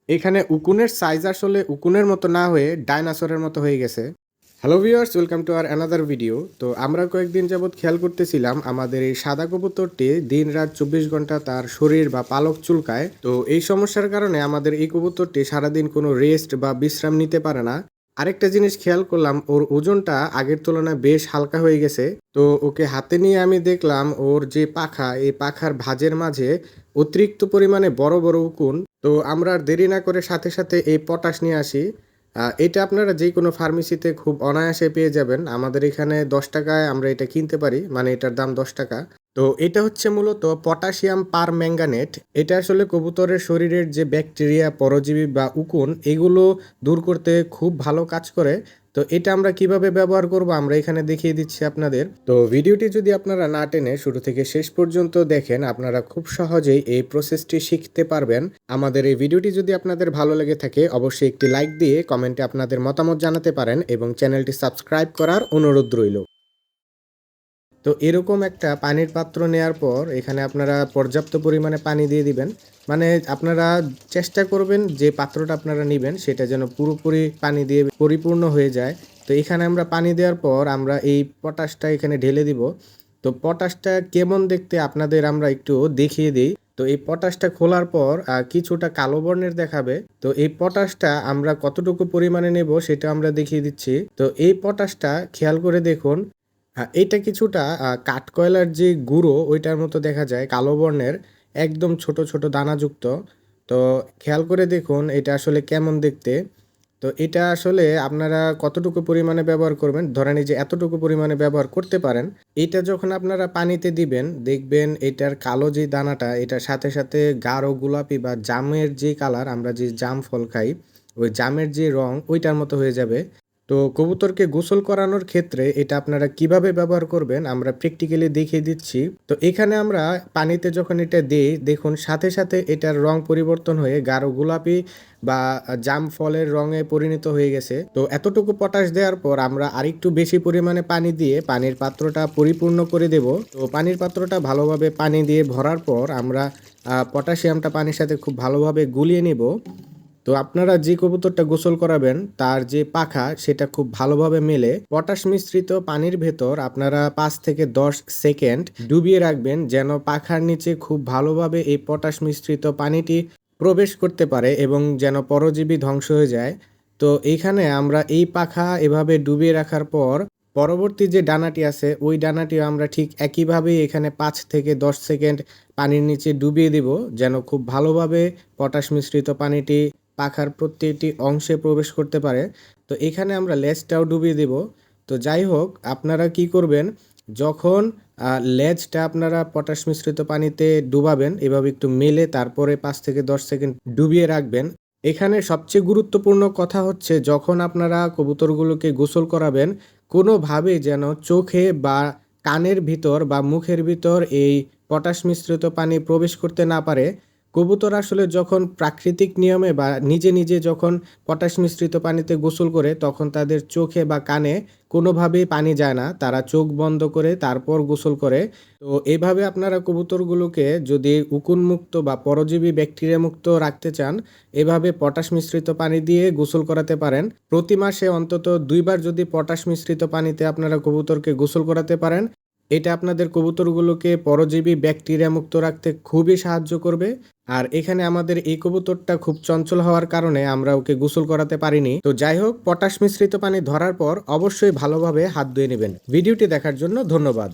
এখানে উকুনের সাইজ আসলে উকুনের মতো না হয়ে ডাইনোসরের মতো হয়ে গেছে। Hello viewers, welcome to our another video. তো আমরা কয়েকদিন যাবৎ খেয়াল করতেছিলাম আমাদের এই সাদা কবুতরটি দিন রাত 24 ঘন্টা তার শরীর বা পালক চুলকায়। তো এই সমস্যার কারণে আমাদের এই কবুতরটি সারাদিন কোনো রেস্ট বা বিশ্রাম নিতে পারে না। আরেকটা জিনিস খেয়াল করলাম, ওর ওজনটা আগের তুলনায় বেশ হালকা হয়ে গেছে। তো ওকে হাতে নিয়ে আমি দেখলাম ওর যে পাখা, এই পাখার ভাঁজের মাঝে অতিরিক্ত পরিমাণে বড় বড় উকুন। তো আমরা আর দেরি না করে সাথে সাথে এই পটাশ নিয়ে আসি। এটা আপনারা যে কোনো ফার্মেসিতে খুব অনায়াসে পেয়ে যাবেন। আমাদের এখানে 10 টাকায় আমরা এটা কিনতে পারি, মানে এটার দাম 10 টাকা। তো এটা হচ্ছে মূলত পটাশিয়াম পার ম্যাঙ্গানেট। এটা আসলে কবুতরের শরীরের যে ব্যাকটেরিয়া, পরজীবী বা উকুন, এগুলো দূর করতে খুব ভালো কাজ করে। তো এটা আমরা কিভাবে ব্যবহার করব আমরা এখানে দেখিয়ে দিচ্ছি আপনাদের। তো ভিডিওটি যদি আপনারা না টেনে শুরু থেকে শেষ পর্যন্ত দেখেন, আপনারা খুব সহজেই এই প্রসেসটি শিখতে পারবেন। আমাদের এই ভিডিওটি যদি আপনাদের ভালো লেগে থাকে অবশ্যই একটি লাইক দিয়ে কমেন্টে আপনাদের মতামত জানাতে পারেন এবং চ্যানেলটি সাবস্ক্রাইব করার অনুরোধ রইল। তো এরকম একটা পানির পাত্র নেয়ার পর এখানে আপনারা পর্যাপ্ত পরিমাণে পানি দিয়ে দিবেন। মানে আপনারা চেষ্টা করবেন যে পাত্রটা আপনারা নেবেন সেটা যেন পুরোপুরি পানি দিয়ে পরিপূর্ণ হয়ে যায়। তো এখানে আমরা পানি দেওয়ার পর আমরা এই পটাশটা এখানে ঢেলে দিব। তো পটাশটা কেমন দেখতে আপনাদের আমরা একটু দেখিয়ে দিই। তো এই পটাশটা খোলার পর কিছুটা কালো বর্ণের দেখাবে। তো এই পটাশটা আমরা কতটুকু পরিমাণে নেব সেটা আমরা দেখিয়ে দিচ্ছি। তো এই পটাশটা খেয়াল করে দেখুন, এইটা কিছুটা কাঠকয়লার যে গুঁড়ো ওইটার মতো দেখা যায়, কালো বর্ণের, একদম ছোট ছোট দানাযুক্ত। তো খেয়াল করে দেখুন এটা আসলে কেমন দেখতে। তো এটা আসলে আপনারা কতটুকু পরিমাণে ব্যবহার করবেন, ধরেন এই যে এতটুকু পরিমাণে ব্যবহার করতে পারেন। এটা যখন আপনারা পানিতে দিবেন দেখবেন এটার কালো যে দানাটা এটার সাথে সাথে গাঢ় গোলাপি বা জামের যে কালার, আমরা যে জাম ফল খাই ওই জামের যে রং ওইটার মতো হয়ে যাবে। তো কবুতরকে গোসল করানোর ক্ষেত্রে এটা আপনারা কিভাবে ব্যবহার করবেন আমরা প্র্যাকটিক্যালি দেখিয়ে দিচ্ছি। তো এখানে আমরা পানিতে যখন এটা দিই দেখুন সাথে সাথে এটার রং পরিবর্তন হয়ে গাঢ় গোলাপি বা জাম ফলের রঙে পরিণত হয়ে গেছে। তো এতটুকু পটাশ দেওয়ার পর আমরা আরেকটু বেশি পরিমাণে পানি দিয়ে পানির পাত্রটা পরিপূর্ণ করে দেব। তো পানির পাত্রটা ভালোভাবে পানি দিয়ে ভরার পর আমরা পটাশিয়ামটা পানির সাথে খুব ভালোভাবে গুলিয়ে নিব। তো আপনারা যে কবুতরটা গোসল করাবেন তার যে পাখা সেটা খুব ভালোভাবে মেলে পটাশ মিশ্রিত পানির ভেতর আপনারা 5 থেকে 10 সেকেন্ড ডুবিয়ে রাখবেন, যেন পাখার নিচে খুব ভালোভাবে এই পটাশ মিশ্রিত পানিটি প্রবেশ করতে পারে এবং যেন পরজীবী ধ্বংস হয়ে যায়। তো এইখানে আমরা এই পাখা এভাবে ডুবিয়ে রাখার পর পরবর্তী যে ডানাটি আছে ওই ডানাটিও আমরা ঠিক একইভাবেই এখানে 5 থেকে 10 সেকেন্ড পানির নিচে ডুবিয়ে দিব, যেন খুব ভালোভাবে পটাশ মিশ্রিত পানিটি পাখার প্রত্যেকটি অংশে প্রবেশ করতে পারে। তো এখানে আমরা লেজটাও ডুবিয়ে দেব। তো যাই হোক, আপনারা কি করবেন, যখন লেজটা আপনারা পটাশ মিশ্রিত পানিতে ডুবাবেন এভাবে একটু মেলে তারপরে 5 থেকে 10 সেকেন্ড ডুবিয়ে রাখবেন। এখানে সবচেয়ে গুরুত্বপূর্ণ কথা হচ্ছে যখন আপনারা কবুতরগুলোকে গোসল করাবেন কোনোভাবে যেন চোখে বা কানের ভিতর বা মুখের ভিতর এই পটাশ মিশ্রিত পানি প্রবেশ করতে না পারে। কবুতর আসলে যখন প্রাকৃতিক নিয়মে বা নিজে নিজে যখন পটাশ মিশ্রিত পানিতে গোসল করে তখন তাদের চোখে বা কানে কোনোভাবেই পানি যায় না, তারা চোখ বন্ধ করে তারপর গোসল করে। তো এইভাবে আপনারা কবুতরগুলোকে যদি উকুনমুক্ত বা পরজীবী ব্যাকটেরিয়া মুক্ত রাখতে চান এভাবে পটাশ মিশ্রিত পানি দিয়ে গোসল করাতে পারেন। প্রতি মাসে অন্তত 2 বার যদি পটাশ মিশ্রিত পানিতে আপনারা কবুতরকে গোসল করাতে পারেন এটা আপনাদের কবুতরগুলোকে পরজীবী ব্যাকটেরিয়া মুক্ত রাখতে খুবই সাহায্য করবে। আর এখানে আমাদের এই কবুতরটা খুব চঞ্চল হওয়ার কারণে আমরা ওকে গোসল করাতে পারিনি। তো যাই হোক, পটাশ মিশ্রিত পানি ধরার পর অবশ্যই ভালোভাবে হাত ধুয়ে নেবেন। ভিডিওটি দেখার জন্য ধন্যবাদ।